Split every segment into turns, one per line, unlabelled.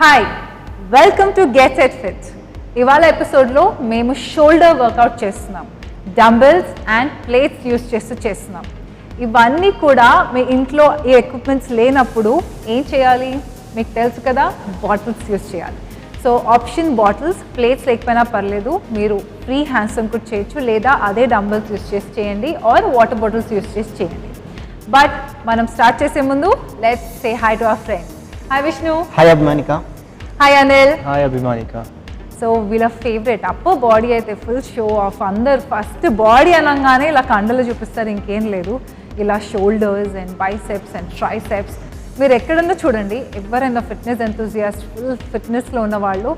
Hi welcome to get set fit. ఇవాళ ఎపిసోడ్లో మేము షోల్డర్ వర్కౌట్ చేస్తున్నాం. డంబెల్స్ అండ్ ప్లేట్స్ యూస్ చేస్తున్నాం. ఇవన్నీ కూడా మీ ఇంట్లో ఈ ఎక్విప్మెంట్స్ లేనప్పుడు ఏం చేయాలి మీకు తెలుసు కదా, బాటిల్స్ యూస్ చేయాలి. సో ఆప్షన్ బాటిల్స్, ప్లేట్స్ లేకపోయినా పర్లేదు, మీరు ఫ్రీ హ్యాండ్స్ కూడా చేయొచ్చు, లేదా అదే డంబెల్స్ యూస్ చేసి చేయండి ఆర్ వాటర్ బాటిల్స్ యూస్ చేసి చేయండి. బట్ మనం స్టార్ట్ చేసే ముందు let's say hi to our friend. Hi Vishnu.
Hi Abhimanika.
Hi Anil.
Hi Abhimanika.
So వీళ్ళ ఫేవరెట్ అప్పర్ బాడీ అయితే ఫుల్ షో ఆఫ్. అందరు ఫస్ట్ బాడీ అనగానే ఇలా కండలు చూపిస్తారు, ఇంకేం లేదు. ఇలా shoulders and biceps and triceps. మీరు ఎక్కడన్నా చూడండి, ఎవరైనా ఫిట్నెస్ ఎంతూజియాస్ట్, ఫుల్ ఫిట్నెస్లో ఉన్న వాళ్ళు,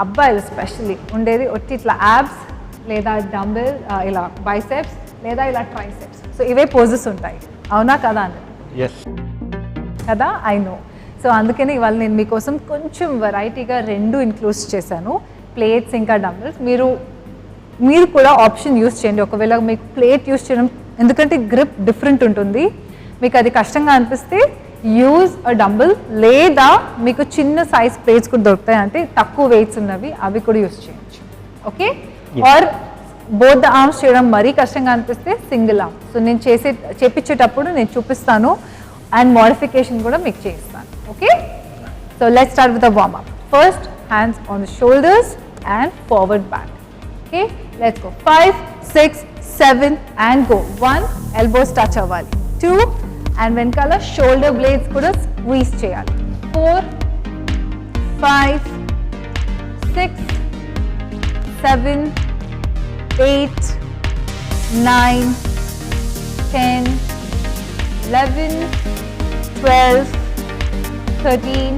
అబ్బాయిలు స్పెషల్లీ ఉండేది ఒట్టి ఇట్లా యాబ్స్ లేదా డంబెల్, ఇలా బైసెప్స్ లేదా ఇలా ట్రైసెప్స్. సో ఇవే పోజెస్ ఉంటాయి, అవునా కదా అండి?
ఎస్
కదా, ఐ నో. సో అందుకని ఇవాళ నేను మీకోసం కొంచెం వెరైటీగా రెండు ఇంక్లూడ్ చేశాను, ప్లేట్స్ ఇంకా డంబెల్స్. మీరు కూడా ఆప్షన్ యూస్ చేయండి. ఒకవేళ మీకు ప్లేట్ యూస్ చేయడం, ఎందుకంటే గ్రిప్ డిఫరెంట్ ఉంటుంది, మీకు అది కష్టంగా అనిపిస్తే యూజ్ అ డంబెల్, లేదా మీకు చిన్న సైజ్ ప్లేట్స్ కూడా దొరుకుతాయి, అంటే తక్కువ వెయిట్స్ ఉన్నవి, అవి కూడా యూస్ చేయొచ్చు. Okay, or both the arms చేయడం మరీ కష్టంగా అనిపిస్తే సింగిల్ ఆర్మ్. సో నేను చేపించేటప్పుడు నేను చూపిస్తాను అండ్ మోడిఫికేషన్ కూడా మీకు చేస్తాను. Okay, so let's start with a warm up. First, hands on the shoulders and forward back. Okay, let's go. 5, 6, 7 and go. 1, elbows touch avali. 2, and when color shoulder blades kuda squeeze cheyali. 4, 5, 6, 7, 8, 9, 10, 11, 12, 13,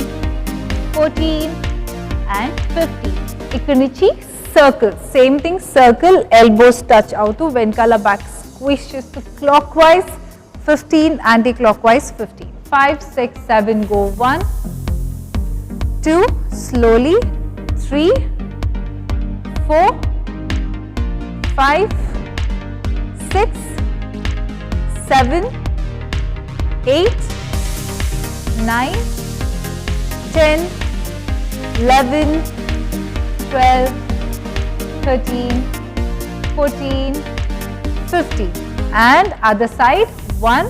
14 and 15. ఇక్కడ నుంచి circle, same thing, circle, elbows touch out, వెనకాల back squeeze చేస్తూ clockwise 15, anti-clockwise 15. 5, 6, 7 go. 1, 2, slowly 3, 4, 5, 6, 7, 8, 9, 10, 11, 12, 13, 14, 15. And other side, 1,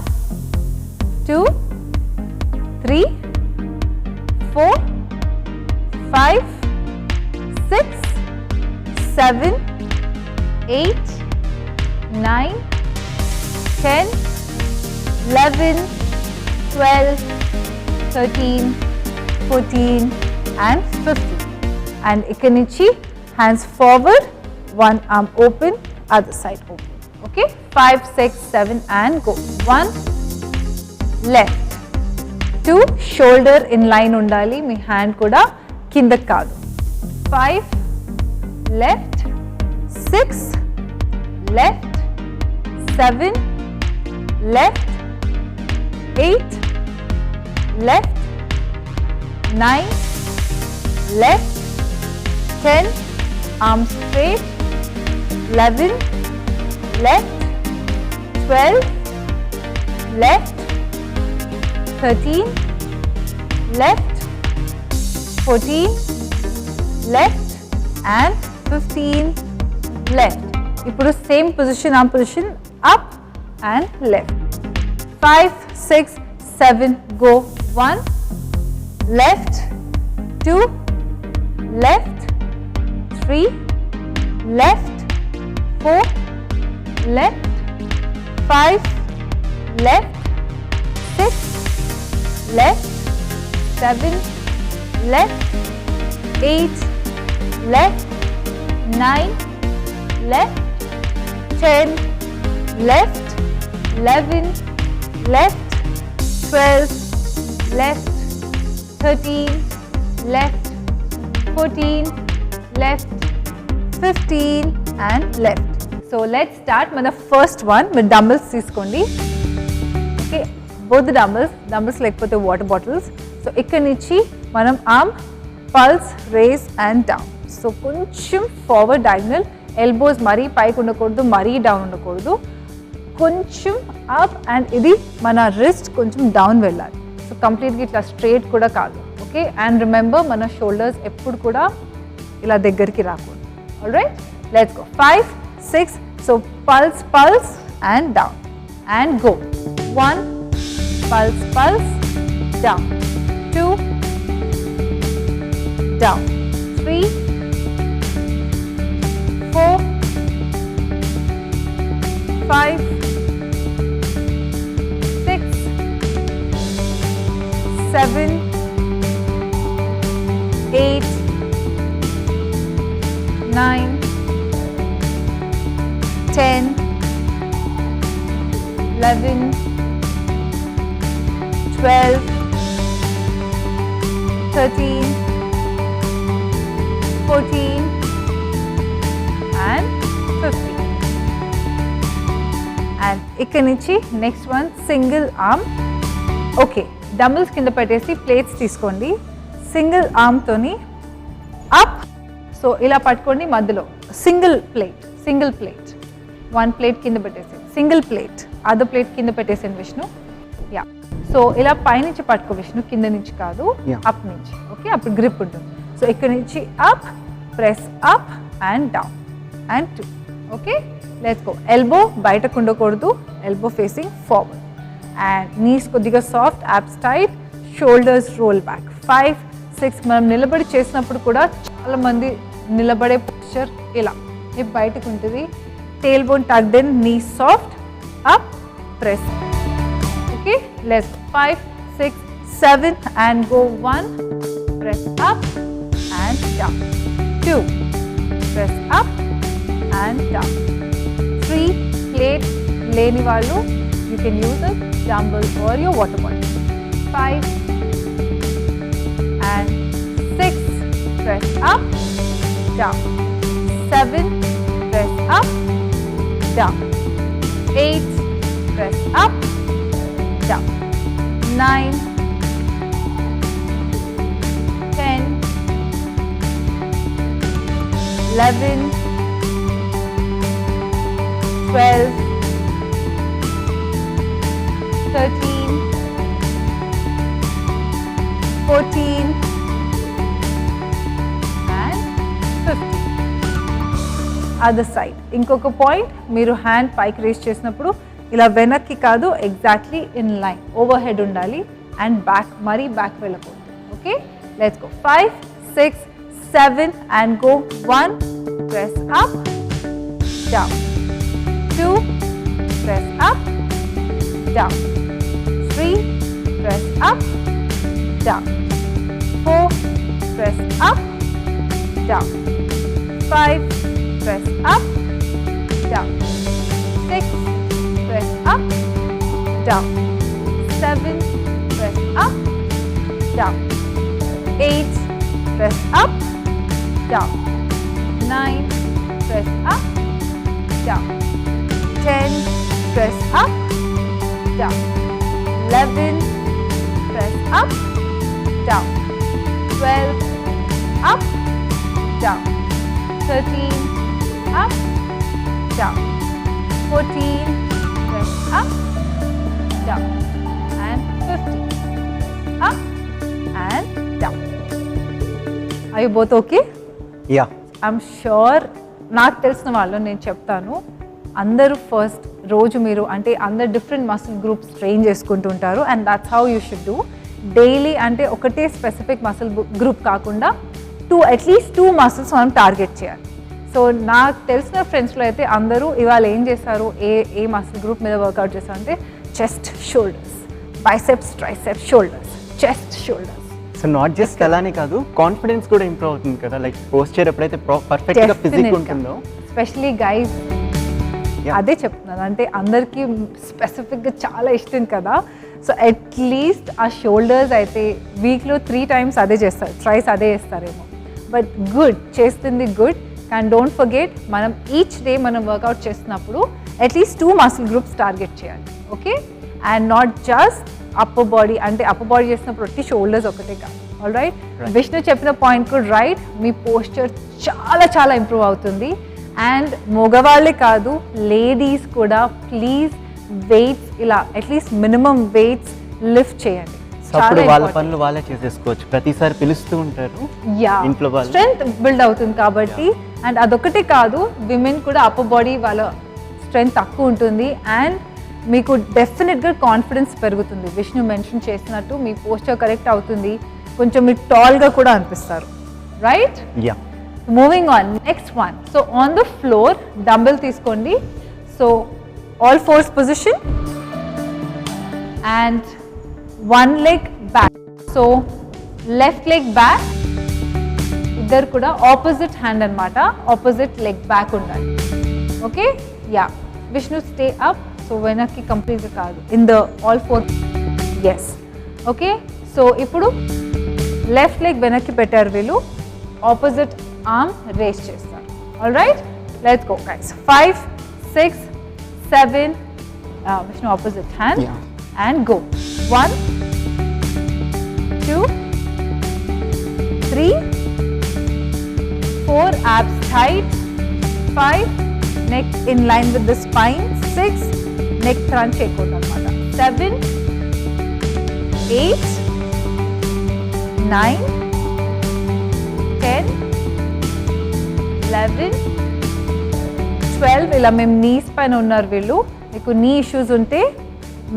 2, 3, 4, 5, 6, 7, 8, 9, 10, 11, 12, 13, 14 and 15. And ikkada nunchi hands forward, one arm open, other side open. Okay, 5, 6, 7 and go. 1, left. 2, shoulder in line undali, me hand kuda కిందకి కాదు. 5, left. 6, left. 7, left. 8, left. 9, left. 10, arms straight. 11, left. 12, left. 13, left. 14, left and 15, left. ఇప్పుడు same position, arm position, up and left. 5, 6, 7 go. 1, left. 2, left. 3, left. 4, left. 5, left. 6, left. 7, left. 8, left. 9, left. 10, left. 11, left. 12, left. 13, left. 14, left. 15 and left. So let's start with the first one with dumbbells తీసుకోండి. Okay, both the dumbbells లేకపోతే water bottles. So ఇక్కడ నుంచి మనం arm, pulse, raise and down. So కొంచెం forward diagonal, elbows మరీ పైకి ఉండకూడదు, మరీ డౌన్ ఉండకూడదు, కొంచెం అప్ అండ్ ఇది మన రిస్ట్ కొంచెం డౌన్ వెళ్ళాలి. సో కంప్లీట్గా ఇట్లా స్ట్రైట్ కూడా కాదు. ఓకే, అండ్ రిమెంబర్ మన షోల్డర్స్ ఎప్పుడు కూడా ఇలా దగ్గరికి రాకూడదు. Alright, let's go. 5, 6. So pulse pulse and down and go. 1, pulse pulse, down. 2, down. 3, 4, 5, 6, 7, 8, 9, 10, 11, 12, 13, 14 and 15. And ikkadi nunchi next one single arm. Okay, dumbbells kinda pettesi plates తీసుకోండి. Single arm తోని up. So ఇలా పట్టుకోండి, మధ్యలో single plate. 1 plate కింద పెట్టేసి single plate, other plate కింద పెట్టేసాను Vishnu. Yeah, so ఇలా పైనుంచి పట్టుకో విష్ణు, కింద నుంచి కాదు, అప్ నుంచి. ఓకే, అప్పుడు గ్రిప్ ఉంటుంది. సో ఇక్కడ నుంచి up, press up and down and 2. Okay, let's go. Elbow బయటకు ఉండకూడదు, elbow facing forward and knees కొద్దిగా soft, abs tight, shoulders roll back. 5, 6. మనం నిలబడి చేసినప్పుడు కూడా చాలా మంది నిలబడే పోస్చర్ ఇలా బయటకు ఉంటుంది. Tailbone tucked in, knees soft, up, press. Okay, let's 5, 6, 7 and go. 1, press up and down. 2, press up and down. 3, plate leni vallu, you can use a dumbbell or your water bottle. 5 and 6, press up, down. 7, press up, down. 8, press up, down. 9, 10, 11, 12, 13, 14 and 15. Other side ఇంకొక point, మీరు hand పైకి race చేసినప్పుడు ఇలా వెనక్కి కాదు, exactly in line over head ఉండాలి and back, మరీ back వెళ్ళకూడదు. Okay, let's go. 5, 6, 7 and go. 1, press up, down. 2, press up, down. 3, press up, down. 4, press up, down. 5, press up, down. 6, press up, down. 7, press up, down. 8, press up, down. 9, press up, down. 10, press up, down. 11, press up, down. 12, up, down. 13, up, down. 14, press up, down. And 15, up and down. Are you both okay?
Yeah.
I'm sure నాకు తెలిసిన వాళ్ళు నేను చెప్తాను, అందరూ first రోజు మీరు అంటే అందరు డిఫరెంట్ మసిల్ గ్రూప్స్ ట్రైన్ చేసుకుంటుంటారు and that's how you should do. Daily అంటే ఒకటే స్పెసిఫిక్ మసిల్ గ్రూప్ కాకుండా అట్లీస్ట్ 2 మసిల్స్ మనం టార్గెట్ చేయాలి. సో నాకు తెలిసిన ఫ్రెండ్స్లో అయితే అందరూ ఇవాళ ఏం చేశారు, ఏ మసిల్ గ్రూప్ మీద వర్కౌట్ చేశారు అంటే chest, shoulders, biceps, triceps, shoulders, chest, shoulders.
So not just అలానే కాదు, కాన్ఫిడెన్స్ కూడా ఇంప్రూవ్ అవుతుంది కదా, లైక్ పోస్చర్ ఎప్పుడైతే పర్ఫెక్ట్గా ఫిజిక్ ఉంటుందో.
ఎస్పెషలీ గైస్, అదే చెప్తున్నాను, అంటే అందరికీ స్పెసిఫిక్గా చాలా ఇష్టం కదా. సో అట్లీస్ట్ ఆ షోల్డర్స్ అయితే వీక్లో 3 times అదే చేస్తారు, ట్రైస్ అదే చేస్తారేమో. బట్ గుడ్, చేస్తుంది గుడ్. అండ్ డోంట్ ఫర్గెట్, మనం ఈచ్ డే మనం వర్కౌట్ చేస్తున్నప్పుడు అట్లీస్ట్ 2 మసిల్ గ్రూప్స్ టార్గెట్ చేయాలి. Okay, and not just upper body, అంటే అప్పర్ బాడీ చేసినప్పుడు ఒట్టి షోల్డర్స్ ఒకటే కాదు. ఆల్ రైట్, విష్ణు చెప్పిన పాయింట్ కూడా రైట్. మీ పోస్చర్ చాలా చాలా ఇంప్రూవ్ అవుతుంది. అండ్ మగవాళ్ళే కాదు, లేడీస్ కూడా ప్లీజ్ వెయిట్స్ ఇలా అట్లీస్ట్ మినిమం వెయిట్స్ లిఫ్ట్ చేయండి.
అప్పుడు వాళ్ళ పనులు వాళ్ళే చేసేసుకోవచ్చు, ప్రతిసారి పిలుస్తూ ఉంటారు
యా
ఇంట్లో వాళ్ళు.
స్ట్రెంగ్త్ బిల్డ్ అవుతుంది కాబట్టి. అండ్ అదొకటే కాదు, విమెన్ కూడా అప్పర్ బాడీ వాళ్ళ స్ట్రెంగ్త్ తక్కువ ఉంటుంది అండ్ మీకు డెఫినెట్గా కాన్ఫిడెన్స్ పెరుగుతుంది. విష్ణు మెన్షన్ చేసినట్టు మీ పోస్చర్ కరెక్ట్ అవుతుంది, కొంచెం మీరు టాల్గా కూడా అనిపిస్తారు, right?
Yeah.
Moving on, next one. So on the floor dumbbell తీసుకోండి. So all fours position and one leg back. So left leg back, ఇద్దరు కూడా ఆపోజిట్ హ్యాండ్ అన్నమాట, ఆపోజిట్ లెగ్ బ్యాక్ ఉండాలి. Okay, yeah. Vishnu stay up. So వెనక్కి కంప్లీట్గా కాదు, in the all four. Yes, okay. So ఇప్పుడు left leg వెనక్కి పెట్టారు వీళ్ళు, ఆపోజిట్ ఆర్మ్ రేస్ చేస్తారు. All right, let's go guys. 5, 6, 7, Vishnu opposite hand and go. 1, 2, 3, 4, abs tight. 5, neck in line with the spine. 6, neck crunch chekoda anamata. 7, 8, 9, 10, 11, 12. ఇలా మేము knees పైన ఉన్నారు వీళ్ళు. మీకు నీ ఇష్యూస్ ఉంటే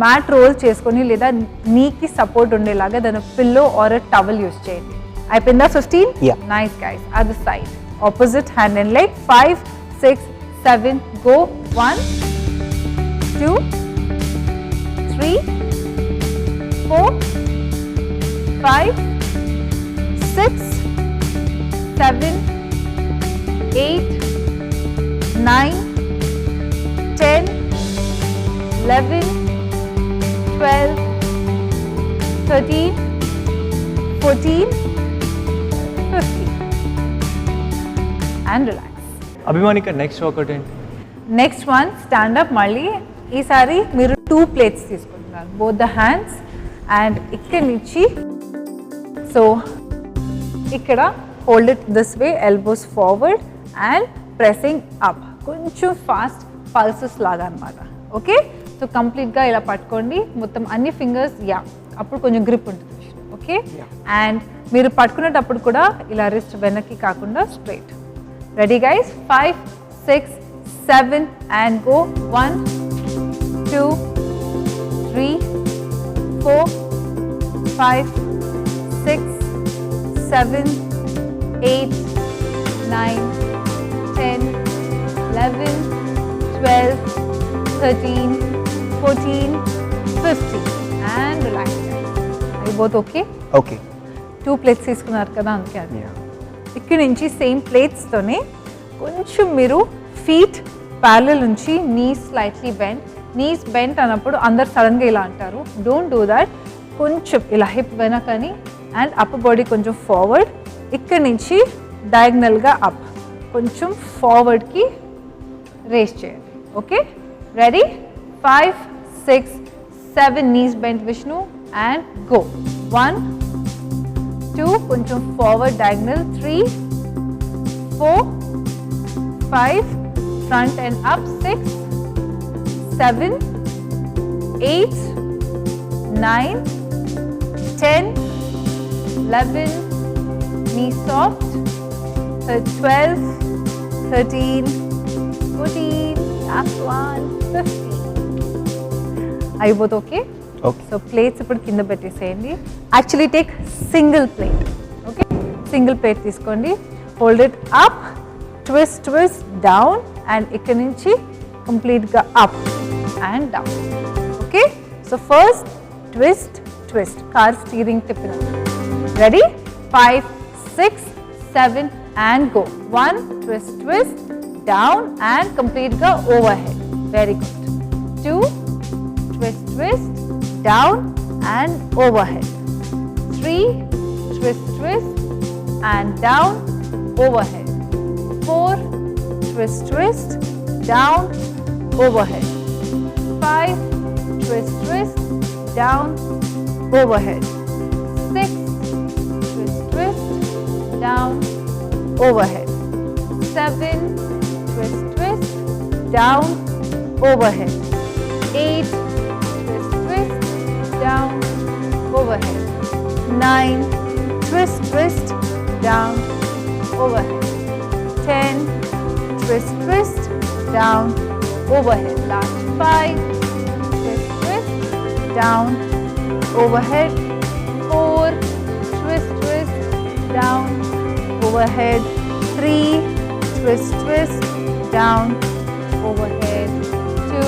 మ్యాట్ రోల్ చేసుకొని లేదా నీకి సపోర్ట్ ఉండేలాగా దాని పిల్లో ఆర్ టవల్ యూస్ చేయండి. అయిపోయిందా? 15? Nice guys. Other side opposite hand and leg. 5, 6, 7, go. 1, 2, 3, 4, 5, 6, 7, 8, 9, 10, 11, 12, 13, 14, 15 and relax.
Abhimanika next ఒకటి ఏంటి?
Next one stand up. మళ్ళీ ఈసారి మీరు 2 ప్లేట్స్ తీసుకుంటున్నారు, బోత్ ద హ్యాండ్స్ అండ్ ఇక్కడి నుంచి. సో ఇక్కడ hold it this way, elbows forward and pressing up, కొంచెం ఫాస్ట్ పల్సెస్ లాగా అనమాట. ఓకే, సో కంప్లీట్గా ఇలా పట్టుకోండి మొత్తం అన్ని ఫింగర్స్. యా, అప్పుడు కొంచెం గ్రిప్ ఉంటుంది. ఓకే, అండ్ మీరు పట్టుకునేటప్పుడు కూడా ఇలా రిస్ట్ వెనక్కి కాకుండా straight. Ready guys? 5, 6, 7 and go. 1, 2, 3, 4, 5, 6, 7, 8, 9, 10, 11, 12, 13, 14, 15 and relax. Are you both okay?
Okay.
2 plates తీసుకున్నారు కదా, అందుకే అది. ఇక్కడ నుంచి సేమ్ ప్లేట్స్తోనే కొంచెం మీరు ఫీట్ ప్యారలల్ నుంచి knees slightly bend. Knees bend అన్నప్పుడు అందరు సడన్గా ఇలా అంటారు, డోంట్ డూ దాట్. కొంచెం ఇలా హిప్ వెనకని అండ్ అప్పర్ బాడీ కొంచెం ఫార్వర్డ్. ఇక్కడ నుంచి డయాగ్నల్గా అప్, కొంచెం ఫార్వర్డ్కి రేస్ చేయండి. Okay, ready? 5, 6, 7, knees bent Vishnu and go. 1, 2, కొంచెం forward diagonal. 3, 4, 5, front and up. 6, 7, 8, 9, 10, 11, knee soft. 12, 13, 14, last one, 15. Are you both okay?
Okay.
So plates ఇప్పుడు కింద పెట్టేసేయండి. Actually take single plate. Okay? Single plate తీసుకోండి. Hold it up, twist, twist, down and ఇక్కడ నుంచి complete గా up and down. Okay? So first twist, twist. Car steering తిప్పినట్టు. Ready? 5, 6, 7 and go. 1, twist, twist, down and complete గా overhead. Very good. 2, twist, twist, down and overhead. 3, twist, twist and down, overhead. 4, twist, twist, down, overhead. 5, twist, twist, down, overhead. 6, twist, twist, down, overhead. 7, twist, twist, down, overhead. 8, twist, twist, down, overhead. 9, twist, twist, down, overhead. 10, twist, twist, down, overhead. Last 5, twist, twist, down, overhead. 4, twist, twist, down, overhead. 3, twist, twist, down, overhead. 2,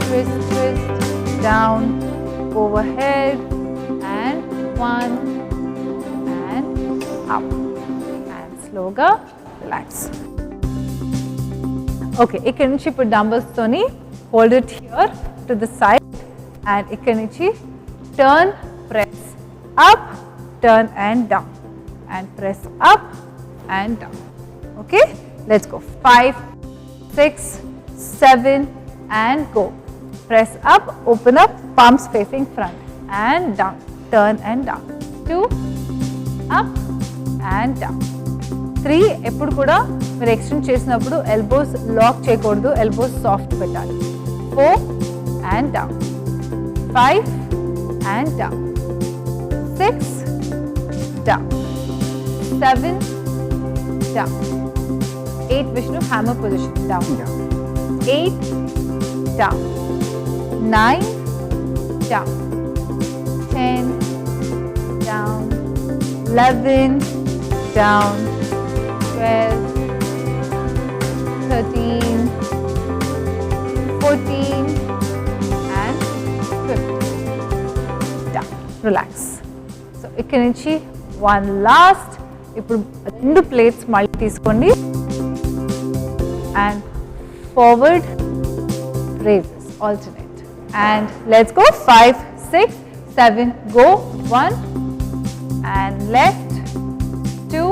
twist, twist, down, overhead. And 1, and up. And slowly relax. Okay, ఇక్కడ నుంచి ఇప్పుడు dumbbells తోని hold it here to the side and ఇక్కడ నుంచి turn, press up, turn and down and press up and down. Okay, let's go. 5, 6, 7 and go. Press up, open up, palms facing front and down, turn and down. 2, up and down. 3, ఎప్పుడు కూడా మీరు extend చేసినప్పుడు elbows lock చేయకూడదు, elbows soft పెట్టాలి. 4 and down. 5 and down. 6 down. 7 down. 8 Vishnu hammer position down. 8 down. 9 down. 10 down. 11 down. 12, 13, 14 and 15. Down. Relax. So ఇక్కడ నుంచి one last. ఇప్పుడు 2 plates మళ్ళీ తీసుకోండి and forward raises alternate and let's go. 5, 6, 7 go. 1 and left, 2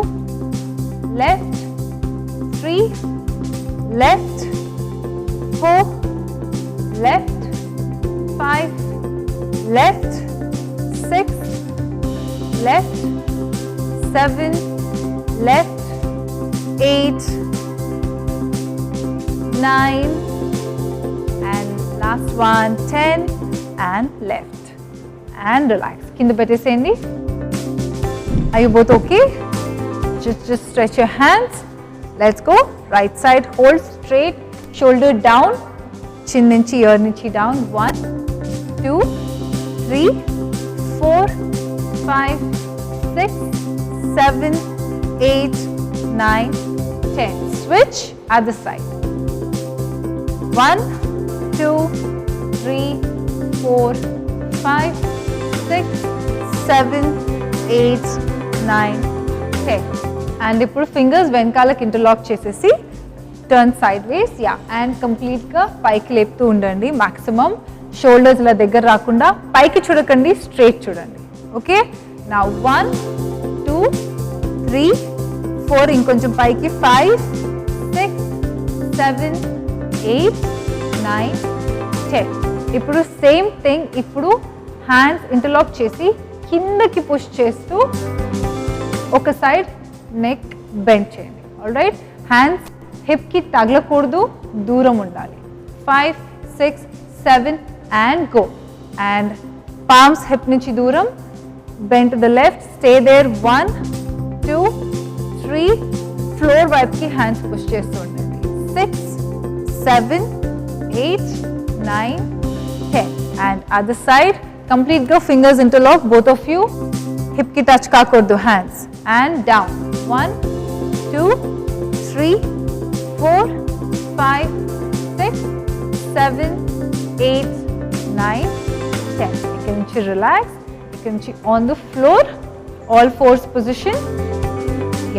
left, 3 left, 4 left, 5 left, 6 left, 7 left, 8, 9 and last one 10 and left and relax. Kinda peteseyandi. Are you both okay? Just stretch your hands. Let's go. Right side, hold straight, shoulder down, chin nunchi ear nunchi down. 1, 2, 3, 4, 5, 6, 7, 8, 9, 10. Switch at the side. 1, 2, 3, 4, 5, 6, 7, 8, 9, 10. And ఇప్పుడు fingers వెనకాలకి interlock చేసేసి turn side ways. Yeah, and కంప్లీట్గా పైకి లేపుతూ ఉండండి. Maximum shoulders ఇలా దగ్గర రాకుండా పైకి చూడకండి, స్ట్రైట్ చూడండి. ఓకే, నా 1, 2, 3, 4 ఇంకొంచెం పైకి. 5, 6, 7, 8, 9, 10. ఇప్పుడు సేమ్ థింగ్. ఇప్పుడు హ్యాండ్స్ ఇంటర్లాక్ చేసి కిందకి పుష్ చేస్తూ ఒక సైడ్ నెక్ బెండ్ చేయండి. ఆల్రైట్, హ్యాండ్స్ హిప్కి తగలకూడదు, దూరం ఉండాలి. 5, 6, 7 and go. And palms hip నుంచి దూరం. Bend to the left, stay there. 1, 2, 3, floor వైపుకి హ్యాండ్స్ పుష్ చేస్తూ ఉండండి. 6, 7, 8, 9, 10. And other side, completely fingers interlock, both of you. Hip ki touch kakoddu, hands. And down. 1, 2, 3, 4, 5, 6, 7, 8, 9, 10. You can relax. You can on the floor, all fours position.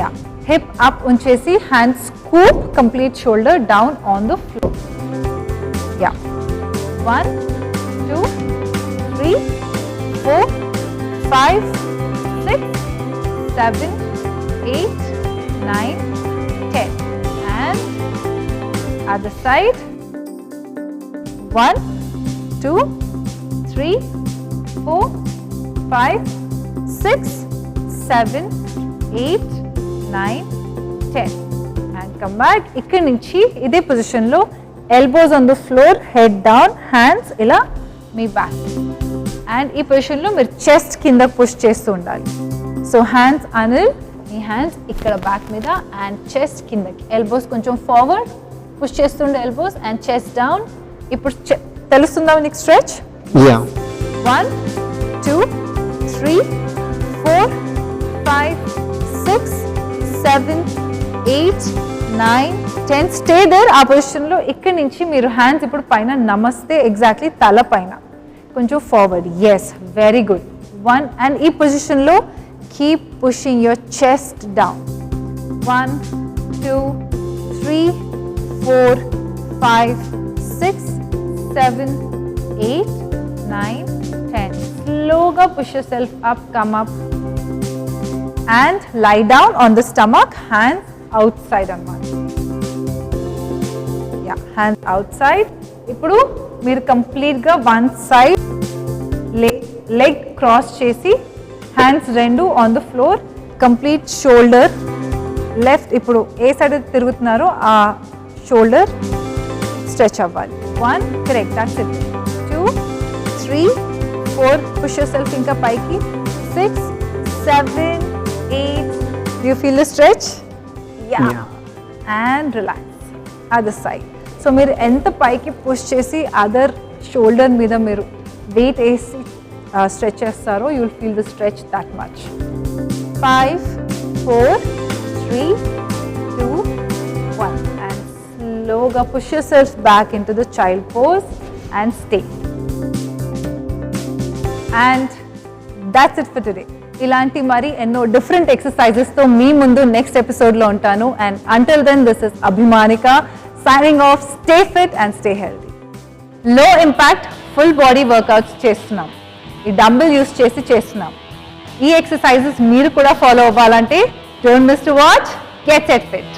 Yeah. Hip up unchesi, hands scoop, complete shoulder down on the floor. Yeah. 1, 2, 3, 4, 5, 6, 7, 8, 9, 10. And other side. 1, 2, 3, 4, 5, 6, 7, 8, 9, 10. And come back. ikkadi nunchi ide position lo elbows on the floor, head down, hands ila me back. And ఈ పొజిషన్లో మీరు chest కింద push చేస్తూ ఉండాలి. So hands Anil, మీ hands ఇక్కడ back మీద and chest కిందకి, elbows కొంచెం ఫార్వర్డ్ పుష్ చేస్తుండే ఎల్బోస్ అండ్ చెస్ట్ డౌన్. ఇప్పుడు తెలుస్తుందా నీకు స్ట్రెచ్?
యా.
1 2 3 4 5 6 7 8 9 10. స్టే దేర్ ఆ పొజిషన్లో. ఇక్కడి నుంచి మీరు హ్యాండ్స్ ఇప్పుడు పైన నమస్తే, ఎగ్జాక్ట్లీ తల పైన కొంచెం forward. Yes, very good. 1 and ఈ పొజిషన్లో keep pushing your chest down. 1 2 3 4 5 6 7 8 9 10. Slowly push yourself up, come up and lie down on the stomach, hands outside on one. Yeah, hands outside. ఇప్పుడు మీరు కంప్లీట్గా వన్ సైడ్ లెగ్ క్రాస్ చేసి hands రెండు on the floor, complete shoulder left. ఇప్పుడు ఏ side తిరుగుతున్నారో ఆ shoulder stretch అవ్వాలి. 1 correct, that's it. 2 3 4 push yourself ఇంకా పైకి. 6 7 8. You feel the stretch? Yeah. And relax other side. So మీరు ఎంత పైకి పుష్ చేసి అదర్ షోల్డర్ మీద మీరు వెయిట్ వేసి స్ట్రెచ్ చేస్తారో you will feel the stretch that much. 5 4 3 2 1 and slowly push yourself back into the child pose and stay. And that's it for today. ఇలాంటి మరి ఎన్నో డిఫరెంట్ ఎక్సర్సైజెస్తో మీ ముందు నెక్స్ట్ ఎపిసోడ్లో ఉంటాను. And until then, this is Abhimanika signing off. Stay fit and stay healthy. Low impact full body workouts చేస్తున్నాం, ఈ dumbbell use చేసి చేస్తున్నాం. ఈ ఎక్సర్సైజెస్ మీరు కూడా ఫాలో అవ్వాలంటే don't miss to watch get set fit.